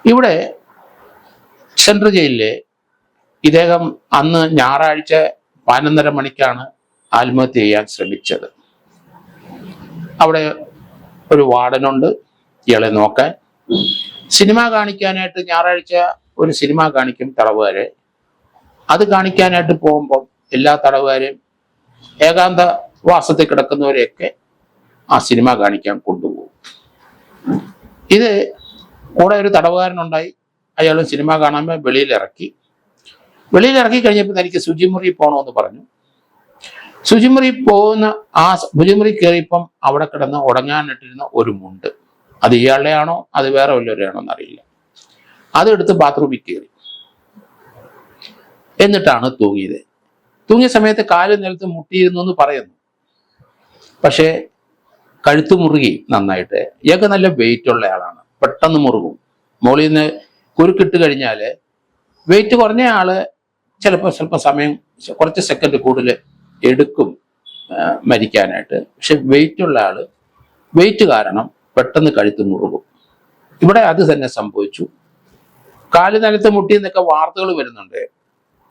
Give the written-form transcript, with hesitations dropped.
ഇവിടെ സെൻട്രൽ ജയിലിലെ ഇദ്ദേഹം അന്ന് ഞായറാഴ്ച 11:30 മണിക്കാണ് ആത്മഹത്യ ചെയ്യാൻ ശ്രമിച്ചത്. അവിടെ ഒരു വാർഡനുണ്ട് ഇയാളെ നോക്കാൻ. സിനിമ കാണിക്കാനായിട്ട് ഞായറാഴ്ച ഒരു സിനിമ കാണിക്കും തടവുകാരെ. അത് കാണിക്കാനായിട്ട് പോകുമ്പം എല്ലാ തടവുകാരെയും ഏകാന്ത വാസത്തിൽ കിടക്കുന്നവരെയൊക്കെ ആ സിനിമ കാണിക്കാൻ കൊണ്ടുപോകും. ഇത് കൂടെ ഒരു തടവുകാരനുണ്ടായി. അയാൾ സിനിമ കാണാൻ വെളിയിലിറക്കി കഴിഞ്ഞപ്പോൾ തനിക്ക് ശുചിമുറി പോകണമെന്ന് പറഞ്ഞു. ശുചിമുറി പോകുന്ന ആ ശുചിമുറി കയറിയപ്പം അവിടെ കിടന്ന് ഉടങ്ങാനിട്ടിരുന്ന ഒരു മുണ്ട്, അത് ഇയാളുടെ ആണോ അത് വേറെ വല്ലവരെയാണോ എന്നറിയില്ല, അതെടുത്ത് ബാത്റൂമിൽ കയറി. എന്നിട്ടാണ് തൂങ്ങിയത്. തൂങ്ങിയ സമയത്ത് കാല് നിലത്ത് മുട്ടിയിരുന്നു എന്ന് പറയുന്നു. പക്ഷേ കഴുത്ത് മുറുകി നന്നായിട്ട്. ഇയാൾക്ക് നല്ല വെയിറ്റ് ഉള്ള ആളാണ്, പെട്ടെന്ന് മുറുകും. മുകളിൽ നിന്ന് കുരുക്കിട്ട് കഴിഞ്ഞാൽ വെയിറ്റ് കുറഞ്ഞ ആള് ചിലപ്പോൾ സ്വല്പം സമയം, കുറച്ച് സെക്കൻഡ് കൂടുതൽ എടുക്കും മരിക്കാനായിട്ട്. പക്ഷെ വെയിറ്റ് ഉള്ള ആള് വെയിറ്റ് കാരണം പെട്ടെന്ന് കഴുത്ത് മുറുകും. ഇവിടെ അത് തന്നെ സംഭവിച്ചു. കാല് നിലത്ത് മുട്ടി എന്നൊക്കെ വാർത്തകൾ വരുന്നുണ്ട്.